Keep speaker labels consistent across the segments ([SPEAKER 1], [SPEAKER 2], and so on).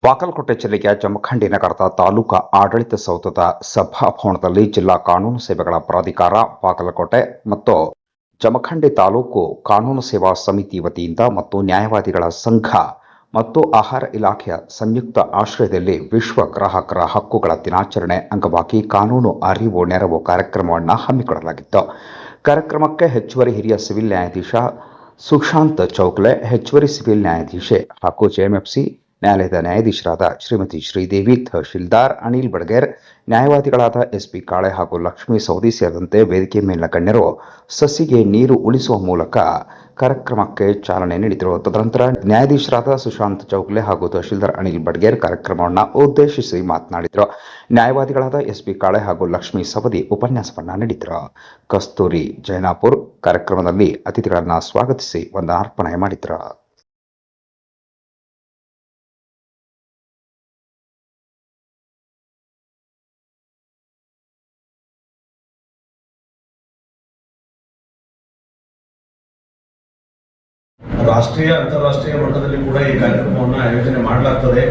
[SPEAKER 1] ಬಾಗಲಕೋಟೆ ಜಿಲ್ಲೆಯ ಜಮಖಂಡಿ ನಗರದ ತಾಲೂಕಾ ಆಡಳಿತ ಸೌಧದ ಸಭಾಭವನದಲ್ಲಿ ಜಿಲ್ಲಾ ಕಾನೂನು ಸೇವೆಗಳ ಪ್ರಾಧಿಕಾರ ಬಾಗಲಕೋಟೆ ಮತ್ತು ಜಮಖಂಡಿ ತಾಲೂಕು ಕಾನೂನು ಸೇವಾ ಸಮಿತಿ ವತಿಯಿಂದ ಮತ್ತು ನ್ಯಾಯವಾದಿಗಳ ಸಂಘ ಮತ್ತು ಆಹಾರ ಇಲಾಖೆಯ ಸಂಯುಕ್ತ ಆಶ್ರಯದಲ್ಲಿ ವಿಶ್ವ ಗ್ರಾಹಕರ ಹಕ್ಕುಗಳ ದಿನಾಚರಣೆ ಅಂಗವಾಗಿ ಕಾನೂನು ಅರಿವು ನೆರವು ಕಾರ್ಯಕ್ರಮವನ್ನು ಹಮ್ಮಿಕೊಳ್ಳಲಾಗಿತ್ತು. ಕಾರ್ಯಕ್ರಮಕ್ಕೆ ಹೆಚ್ಚುವರಿ ಹಿರಿಯ ಸಿವಿಲ್ ನ್ಯಾಯಾಧೀಶ ಸುಶಾಂತ್ ಚೌಗಲೆ, ಹೆಚ್ಚುವರಿ ಸಿವಿಲ್ ನ್ಯಾಯಾಧೀಶೆ ಹಾಗೂ ಜೆಎಂಎಫ್ಸಿ ನ್ಯಾಯಾಲಯದ ನ್ಯಾಯಾಧೀಶರಾದ ಶ್ರೀಮತಿ ಶ್ರೀದೇವಿ, ತಹಶೀಲ್ದಾರ್ ಅನಿಲ್ ಬಡಗೇರ್, ನ್ಯಾಯವಾದಿಗಳಾದ ಎಸ್ಪಿ ಕಾಳೆ ಹಾಗೂ ಲಕ್ಷ್ಮೀ ಸೌದಿ ಸೇರಿದಂತೆ ವೇದಿಕೆ ಮೇಲಿನ ಗಣ್ಯರು ಸಸಿಗೆ ನೀರು ಉಳಿಸುವ ಮೂಲಕ ಕಾರ್ಯಕ್ರಮಕ್ಕೆ ಚಾಲನೆ ನೀಡಿದರು. ತದನಂತರ ನ್ಯಾಯಾಧೀಶರಾದ ಸುಶಾಂತ್ ಚೌಗಲೆ ಹಾಗೂ ತಹಶೀಲ್ದಾರ್ ಅನಿಲ್ ಬಡಗೇರ್ ಕಾರ್ಯಕ್ರಮವನ್ನು ಉದ್ದೇಶಿಸಿ ಮಾತನಾಡಿದರು. ನ್ಯಾಯವಾದಿಗಳಾದ ಎಸ್ಪಿ ಕಾಳೆ ಹಾಗೂ ಲಕ್ಷ್ಮೀ ಸವದಿ ಉಪನ್ಯಾಸವನ್ನ ನೀಡಿದರು. ಕಸ್ತೂರಿ ಜೈನಾಪುರ್ ಕಾರ್ಯಕ್ರಮದಲ್ಲಿ ಅತಿಥಿಗಳನ್ನು ಸ್ವಾಗತಿಸಿ ವಂದನಾರ್ಪಣೆ ಮಾಡಿದರು.
[SPEAKER 2] ರಾಷ್ಟ್ರೀಯ ಅಂತಾರಾಷ್ಟ್ರೀಯ ಮಟ್ಟದಲ್ಲಿ ಕೂಡ ಈ ಕಾರ್ಯಕ್ರಮವನ್ನು ಆಯೋಜನೆ ಮಾಡಲಾಗ್ತದೆ.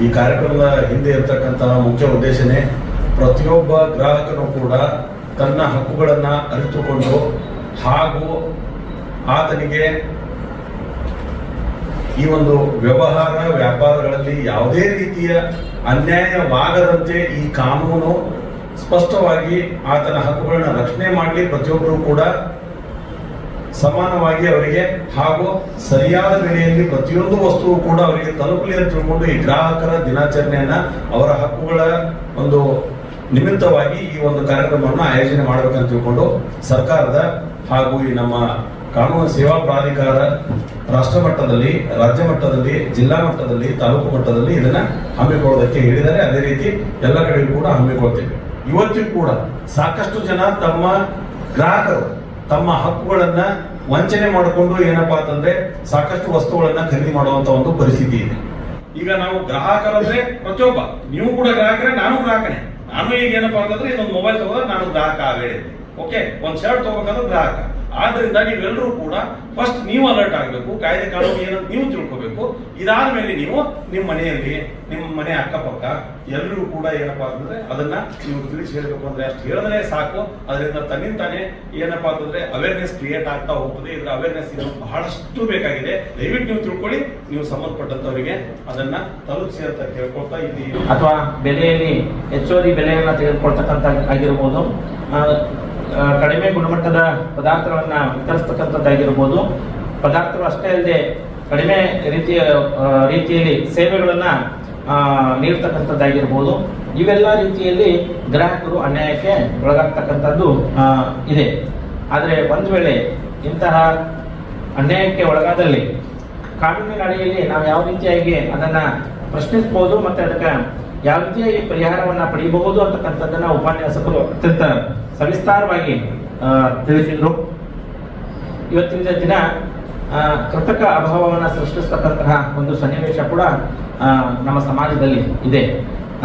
[SPEAKER 2] ಈ ಕಾರ್ಯಕ್ರಮದ ಹಿಂದೆ ಇರತಕ್ಕಂತಹ ಮುಖ್ಯ ಉದ್ದೇಶನೇ ಪ್ರತಿಯೊಬ್ಬ ಗ್ರಾಹಕನು ಕೂಡ ತನ್ನ ಹಕ್ಕುಗಳನ್ನು ಅರಿತುಕೊಂಡು ಹಾಗೂ ಆತನಿಗೆ ಈ ಒಂದು ವ್ಯಾಪಾರಗಳಲ್ಲಿ ಯಾವುದೇ ರೀತಿಯ ಅನ್ಯಾಯವಾಗದಂತೆ ಈ ಕಾನೂನು ಸ್ಪಷ್ಟವಾಗಿ ಆತನ ಹಕ್ಕುಗಳನ್ನ ರಕ್ಷಣೆ ಮಾಡಲಿ, ಪ್ರತಿಯೊಬ್ಬರು ಕೂಡ ಸಮಾನವಾಗಿ ಅವರಿಗೆ ಹಾಗೂ ಸರಿಯಾದ ಬೆಲೆಯಲ್ಲಿ ಪ್ರತಿಯೊಂದು ವಸ್ತುವು ಕೂಡ ಅವರಿಗೆ ತಲುಪಲಿ ಅಂತ ತಿಳ್ಕೊಂಡು ಈ ಗ್ರಾಹಕರ ದಿನಾಚರಣೆಯನ್ನ ಅವರ ಹಕ್ಕುಗಳ ಒಂದು ನಿಮಿತ್ತವಾಗಿ ಈ ಒಂದು ಕಾರ್ಯಕ್ರಮವನ್ನು ಆಯೋಜನೆ ಮಾಡಬೇಕಂತ ತಿಳ್ಕೊಂಡು ಸರ್ಕಾರದ ಹಾಗೂ ಈ ನಮ್ಮ ಕಾನೂನು ಸೇವಾ ಪ್ರಾಧಿಕಾರ ರಾಷ್ಟ್ರ ಮಟ್ಟದಲ್ಲಿ, ರಾಜ್ಯ ಮಟ್ಟದಲ್ಲಿ, ಜಿಲ್ಲಾ ಮಟ್ಟದಲ್ಲಿ, ತಾಲೂಕು ಮಟ್ಟದಲ್ಲಿ ಇದನ್ನ ಹಮ್ಮಿಕೊಳ್ಳೋದಕ್ಕೆ ಹೇಳಿದ್ದಾರೆ. ಅದೇ ರೀತಿ ಎಲ್ಲ ಕಡೆಗೂ ಕೂಡ ಹಮ್ಮಿಕೊಳ್ತೇವೆ. ಇವತ್ತಿಗೂ ಕೂಡ ಸಾಕಷ್ಟು ಜನ ತಮ್ಮ ಗ್ರಾಹಕರು ತಮ್ಮ ಹಕ್ಕುಗಳನ್ನ ವಂಚನೆ ಮಾಡಿಕೊಂಡು ಏನಪ್ಪಾ ಅಂತಂದ್ರೆ ಸಾಕಷ್ಟು ವಸ್ತುಗಳನ್ನ ಖರೀದಿ ಮಾಡುವಂತ ಒಂದು ಪರಿಸ್ಥಿತಿ ಇದೆ. ಈಗ ನಾವು ಗ್ರಾಹಕರಂದ್ರೆ ಪ್ರತಿಯೊಬ್ಬ, ನೀವು ಕೂಡ ಗ್ರಾಹಕರೇ, ನಾನು ಗ್ರಾಹಕನೇ. ನಾನು ಈಗ ಏನಪ್ಪಾ ಅಂತಂದ್ರೆ ಇದೊಂದು ಮೊಬೈಲ್ ತಗೋದ್ರೆ ನಾನು ಗ್ರಾಹಕ ಆಗೇಳಿ, ಓಕೆ, ಒಂದ್ ಶರ್ಟ್ ತಗೋಬೇಕಾದ್ರೆ ಗ್ರಾಹಕ. ಆದ್ರಿಂದ ನೀವೆಲ್ಲರೂ ಕೂಡ ಫಸ್ಟ್ ನೀವು ಅಲರ್ಟ್ ಆಗಬೇಕು, ಕಾಯ್ದೆ ಕಾನೂನು ಏನಂತ ನೀವು ತಿಳ್ಕೋಬೇಕು. ಇದಾದ ಮೇಲೆ ನೀವು ನಿಮ್ಮ ಮನೆಯಲ್ಲಿ, ನಿಮ್ಮ ಮನೆ ಅಕ್ಕಪಕ್ಕ ಎಲ್ಲರೂ ಕೂಡ ಏನಪ್ಪಾ ಅಂತಂದ್ರೆ ಅದನ್ನ ನೀವು ತಿಳಿಸಿ ಹೇಳಬೇಕು. ಅಂದ್ರೆ ಅಷ್ಟು ಹೇಳಿದ್ರೆ ಸಾಕು. ಅದರಿಂದ ತನ್ನಿಂತಾನೆ ಏನಪ್ಪಾ ಅಂತಂದ್ರೆ ಅವೇರ್ನೆಸ್ ಕ್ರಿಯೇಟ್ ಆಗ್ತಾ ಹೋಗ್ತದೆ. ಇದ್ರ ಅವೇರ್ನೆಸ್ ಬಹಳಷ್ಟು ಬೇಕಾಗಿದೆ. ದಯವಿಟ್ಟು ನೀವು ತಿಳ್ಕೊಳ್ಳಿ, ನೀವು ಸಂಬಂಧಪಟ್ಟಂತವರಿಗೆ ಅದನ್ನ ತಲುಪಿಸಿ ಅಂತ ಕೇಳ್ಕೊಳ್ತಾ ಇಲ್ಲಿ.
[SPEAKER 3] ಅಥವಾ ಬೆಲೆಯಲ್ಲಿ ಹೆಚ್ಚುವರಿ ಬೆಲೆಯನ್ನ ತೆಗೆದುಕೊಳ್ತಕ್ಕಂಥ ಆಗಿರ್ಬೋದು, ಕಡಿಮೆ ಗುಣಮಟ್ಟದ ಪದಾರ್ಥಗಳನ್ನ ವಿತರಿಸ್ತಕ್ಕಂಥದ್ದಾಗಿರ್ಬೋದು, ಪದಾರ್ಥಗಳು ಅಷ್ಟೇ ಅಲ್ಲದೆ ಕಡಿಮೆ ರೀತಿಯಲ್ಲಿ ಸೇವೆಗಳನ್ನ ನೀಡ್ತಕ್ಕಂಥದ್ದಾಗಿರ್ಬೋದು, ಇವೆಲ್ಲ ರೀತಿಯಲ್ಲಿ ಗ್ರಾಹಕರು ಅನ್ಯಾಯಕ್ಕೆ ಒಳಗಾಗ್ತಕ್ಕಂಥದ್ದು ಇದೆ. ಆದರೆ ಒಂದು ವೇಳೆ ಇಂತಹ ಅನ್ಯಾಯಕ್ಕೆ ಒಳಗಾದಲ್ಲಿ ಕಾನೂನಿನ ಅಡಿಯಲ್ಲಿ ನಾವು ಯಾವ ರೀತಿಯಾಗಿ ಅದನ್ನ ಪ್ರಶ್ನಿಸಬಹುದು ಮತ್ತೆ ಅದಕ್ಕೆ ಯಾವ ರೀತಿಯಾಗಿ ಪರಿಹಾರವನ್ನ ಪಡೆಯಬಹುದು ಅಂತಕ್ಕಂಥದ್ದನ್ನ ಉಪನ್ಯಾಸಕರು ಅತ್ಯಂತ ಸವಿಸ್ತಾರವಾಗಿ ತಿಳಿಸಿದ್ರು. ಇವತ್ತಿನ ದಿನ ಕೃತಕ ಅಭಾವವನ್ನು ಸೃಷ್ಟಿಸ್ತಕ್ಕಂತಹ ಒಂದು ಸನ್ನಿವೇಶ ಕೂಡ ನಮ್ಮ ಸಮಾಜದಲ್ಲಿ ಇದೆ.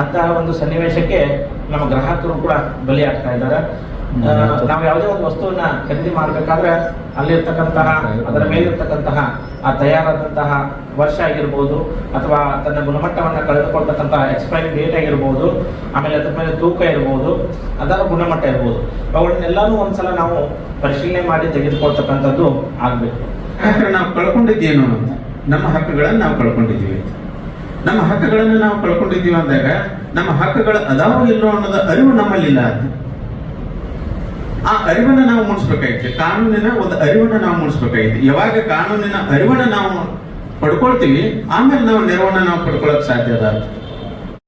[SPEAKER 3] ಅಂತಹ ಒಂದು ಸನ್ನಿವೇಶಕ್ಕೆ ನಮ್ಮ ಗ್ರಾಹಕರು ಕೂಡ ಬಲಿಯಾಗ್ತಾ ಇದ್ದಾರೆ. ನಾವು ಯಾವುದೇ ಒಂದು ವಸ್ತುವನ್ನ ಖರೀದಿ ಮಾಡಬೇಕಾದ್ರೆ ಅಲ್ಲಿರ್ತಕ್ಕಂತಹ ಅದರ ಮೇಲಿರ್ತಕ್ಕಂತಹ ಆ ತಯಾರಾದಂತಹ ವರ್ಷ ಆಗಿರ್ಬೋದು, ಅಥವಾ ತನ್ನ ಗುಣಮಟ್ಟವನ್ನ ಕಳೆದುಕೊಳ್ತಕ್ಕಂತಹ ಎಕ್ಸ್ಪೈರಿ ಡೇಟ್ ಆಗಿರ್ಬೋದು, ಆಮೇಲೆ ಅದ್ರ ಮೇಲೆ ತೂಕ ಇರ್ಬೋದು, ಅದರ ಗುಣಮಟ್ಟ ಇರ್ಬೋದು, ಅವುಗಳನ್ನೆಲ್ಲಾನು ಒಂದ್ಸಲ ನಾವು ಪರಿಶೀಲನೆ ಮಾಡಿ ತೆಗೆದುಕೊಳ್ತಕ್ಕಂಥದ್ದು ಆಗ್ಬೇಕು.
[SPEAKER 4] ನಾವು ಕಳ್ಕೊಂಡಿದ್ದೇನು ಅಂತ, ನಮ್ಮ ಹಕ್ಕುಗಳನ್ನು ನಾವು ಕಳ್ಕೊಂಡಿದ್ದೀವಿ. ನಮ್ಮ ಹಕ್ಕುಗಳನ್ನು ನಾವು ಕಳ್ಕೊಂಡಿದ್ದೀವಿ ಅಂದಾಗ ನಮ್ಮ ಹಕ್ಕುಗಳು ಅದಾವ ಇಲ್ಲೋ ಅನ್ನೋದು ಅರಿವು ನಮ್ಮಲ್ಲಿಲ್ಲ. ಆ ಅರಿವನ್ನ ನಾವು ಮೂಡಿಸ್ಬೇಕಾಗಿತ್ತು. ಕಾನೂನಿನ ಒಂದು ಅರಿವನ್ನ ನಾವು ಮೂಡಿಸ್ಬೇಕಾಗಿತ್ತು. ಯಾವಾಗ ಕಾನೂನಿನ ಅರಿವನ್ನ ನಾವು ಪಡ್ಕೊಳ್ತೀವಿ, ಆಮೇಲೆ ನಾವು ನೆರವನ್ನ ನಾವು ಪಡ್ಕೊಳ್ಳೋಕೆ ಸಾಧ್ಯ ಅದ.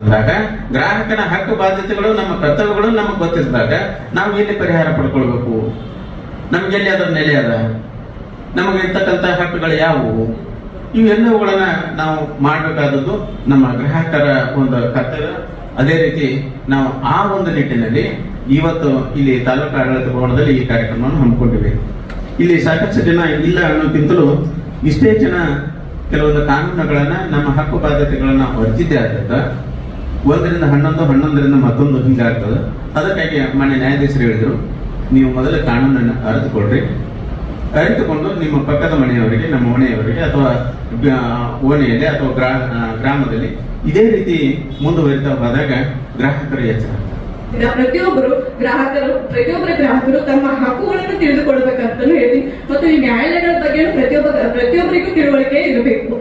[SPEAKER 4] ಅಂದಾಗ ಗ್ರಾಹಕನ ಹಕ್ಕು ಬಾಧ್ಯತೆಗಳು, ನಮ್ಮ ಕರ್ತವ್ಯಗಳು ನಮಗೆ ಗೊತ್ತಿದ್ದಾಗ ನಾವು ಎಲ್ಲಿ ಪರಿಹಾರ ಪಡ್ಕೊಳ್ಬೇಕು, ನಮ್ಗೆ ಎಲ್ಲಿ ಅದರ ನೆಲೆ ಅದ, ನಮಗೆ ಇರ್ತಕ್ಕಂಥ ಹಕ್ಕುಗಳು ಯಾವುವು, ಇವೆಲ್ಲವುಗಳನ್ನ ನಾವು ಮಾಡಬೇಕಾದದ್ದು ನಮ್ಮ ಗ್ರಾಹಕರ ಒಂದು ಕರ್ತವ್ಯ. ಅದೇ ರೀತಿ ನಾವು ಆ ಒಂದು ನಿಟ್ಟಿನಲ್ಲಿ ಇವತ್ತು ಇಲ್ಲಿ ತಾಲೂಕು ಆಡಳಿತ ಭವನದಲ್ಲಿ ಈ ಕಾರ್ಯಕ್ರಮವನ್ನು ಹಮ್ಮಿಕೊಂಡಿವೆ. ಇಲ್ಲಿ ಸಾಕಷ್ಟು ಜನ ಇಲ್ಲ ಅನ್ನೋಕ್ಕಿಂತಲೂ ಇಷ್ಟೇ ಜನ ಕೆಲವೊಂದು ಕಾನೂನುಗಳನ್ನ, ನಮ್ಮ ಹಕ್ಕು ಬಾಧ್ಯತೆಗಳನ್ನ ಅರ್ಜಿದ್ದೇ ಆಗ್ತದ. 1ರಿಂದ 11, 11ರಿಂದ ಮತ್ತೊಂದು ಹಿಂಗಾಗ್ತದೆ. ಅದಕ್ಕಾಗಿ ಮಾನ್ಯ ನ್ಯಾಯಾಧೀಶರು ಹೇಳಿದ್ರು, ನೀವು ಮೊದಲು ಕಾನೂನನ್ನು ಅರಿತುಕೊಳ್ರಿ, ಅರಿತುಕೊಂಡು ನಿಮ್ಮ ಪಕ್ಕದ ಮನೆಯವರಿಗೆ, ನಮ್ಮ ಮನೆಯವರಿಗೆ ಅಥವಾ ಓಣಿಯಲ್ಲಿ ಅಥವಾ ಗ್ರಾಮದಲ್ಲಿ ಇದೇ ರೀತಿ ಮುಂದುವರಿತಾ ಹೋದಾಗ ಗ್ರಾಹಕರು ಎಚ್ಚರ.
[SPEAKER 5] ಪ್ರತಿಯೊಬ್ಬರ ಗ್ರಾಹಕರು ತಮ್ಮ ಹಕ್ಕುಗಳನ್ನು ತಿಳಿದುಕೊಳ್ಬೇಕಂತಲೂ ಹೇಳಿ ಮತ್ತು ಈ ನ್ಯಾಯಾಲಯಗಳ ಬಗ್ಗೆ ಪ್ರತಿಯೊಬ್ಬರಿಗೂ ತಿಳುವಳಿಕೆ ಇರಬೇಕು.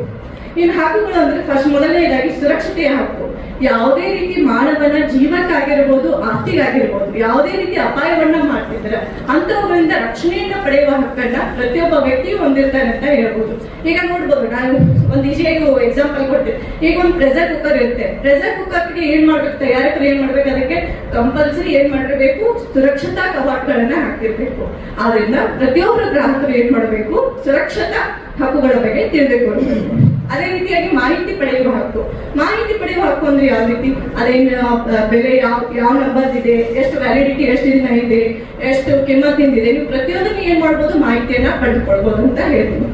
[SPEAKER 5] ಇನ್ನು ಹಕ್ಕುಗಳು ಅಂದ್ರೆ ಫಸ್ಟ್ ಮೊದಲನೇದಾಗಿ ಸುರಕ್ಷತೆಯ ಹಕ್ಕು. ಯಾವುದೇ ರೀತಿ ಮಾನವನ ಜೀವಕ್ಕಾಗಿರ್ಬೋದು, ಆಸ್ತಿಗಾಗಿರ್ಬೋದು, ಯಾವುದೇ ರೀತಿ ಅಪಾಯವನ್ನ ಮಾಡ್ತಿದ್ರೆ ಅಂತವುಗಳಿಂದ ರಕ್ಷಣೆಯನ್ನ ಪಡೆಯುವ ಹಕ್ಕನ್ನ ಪ್ರತಿಯೊಬ್ಬ ವ್ಯಕ್ತಿಯು ಹೊಂದಿರ್ತಾನೆ ಅಂತ ಹೇಳ್ಬೋದು. ಈಗ ನೋಡ್ಬೋದು, ನಾನು ಒಂದು ಈಜಿಯಾಗಿ ಎಕ್ಸಾಂಪಲ್ ಕೊಡ್ತೀನಿ. ಈಗ ಒಂದು ಪ್ರೆಷರ್ ಕುಕ್ಕರ್ ಇರುತ್ತೆ. ಪ್ರೆಷರ್ ಕುಕ್ಕರ್ಗೆ ಏನ್ ಮಾಡ್ಬೇಕು, ತಯಾರಕರು ಏನ್ ಮಾಡ್ಬೇಕು, ಅದಕ್ಕೆ ಕಂಪಲ್ಸರಿ ಏನ್ ಮಾಡಿರ್ಬೇಕು, ಸುರಕ್ಷತಾ ಕವಾಟಗಳನ್ನ ಹಾಕಿರ್ಬೇಕು. ಆದ್ರಿಂದ ಪ್ರತಿಯೊಬ್ಬರು ಗ್ರಾಹಕರು ಏನ್ ಮಾಡಬೇಕು, ಸುರಕ್ಷತಾ ಹಕ್ಕುಗಳ ಬಗ್ಗೆ ತಿಳಿದುಕೊಳ್ಬೇಕು. ಅದೇ ರೀತಿಯಾಗಿ ಮಾಹಿತಿ ಪಡೆಯುವ ಹಕ್ಕು. ಮಾಹಿತಿ ಪಡೆಯುವ ಹಕ್ಕು ಅಂದ್ರೆ ಯಾವ ರೀತಿ, ಅದೇನು ಬೆಲೆ, ಯಾವ ನಂಬರ್ ಇದೆ, ಎಷ್ಟು ವ್ಯಾಲಿಡಿಟಿ, ಎಷ್ಟು ದಿನ ಇದೆ, ಎಷ್ಟು ಕಿಮ್ಮತ್ತಿಂದಿದೆ, ನೀವು ಪ್ರತಿಯೊಂದನ್ನು ಏನ್ ಮಾಡ್ಬೋದು, ಮಾಹಿತಿಯನ್ನ ಪಡೆದುಕೊಳ್ಬಹುದು ಅಂತ ಹೇಳ್ತೀನಿ.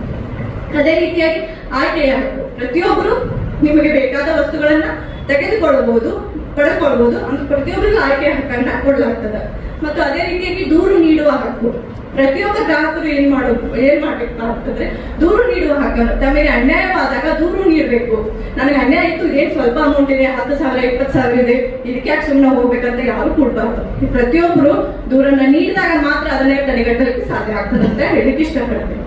[SPEAKER 5] ಅದೇ ರೀತಿಯಾಗಿ ಆಯ್ಕೆಯ ಹಕ್ಕು. ಪ್ರತಿಯೊಬ್ಬರು ನಿಮಗೆ ಬೇಕಾದ ವಸ್ತುಗಳನ್ನ ತೆಗೆದುಕೊಳ್ಳಬಹುದು, ಪಡೆದುಕೊಳ್ಬಹುದು. ಅಂದ್ರೆ ಪ್ರತಿಯೊಬ್ಬರಿಗೂ ಆಯ್ಕೆಯ ಹಕ್ಕನ್ನ ಕೊಡಲಾಗ್ತದೆ. ಮತ್ತು ಅದೇ ರೀತಿಯಾಗಿ ದೂರು ನೀಡುವ ಹಕ್ಕು. ಪ್ರತಿಯೊಬ್ಬ ಗ್ರಾಹಕರು ಏನ್ ಮಾಡ್ಬೇಕು ಅಂತಂದ್ರೆ ದೂರು ನೀಡುವ ಹಕ್ಕನ್ನು. ತಮಗೆ ಅನ್ಯಾಯವಾದಾಗ ದೂರು ನೀಡಬೇಕು. ನನಗೆ ಅನ್ಯಾಯ ಇತ್ತು, ಇದೇನು ಸ್ವಲ್ಪ ಅಮೌಂಟ್ ಇದೆ, 10,000 20,000 ಇದೆ, ಇದಕ್ಕೆ ಯಾಕೆ ಸುಮ್ಮನೆ ಹೋಗ್ಬೇಕಂತ ಯಾರು ಕೊಡ್ಬಾರ್ದು. ಪ್ರತಿಯೊಬ್ಬರು ದೂರನ್ನ ನೀಡಿದಾಗ ಮಾತ್ರ ಅದನ್ನೇ ತಡೆಗಟ್ಟಲಿಕ್ಕೆ ಸಾಧ್ಯ ಆಗ್ತದೆ ಅಂತ ಹೇಳಿಕ್ಕೆ ಇಷ್ಟಪಡ್ತೇನೆ.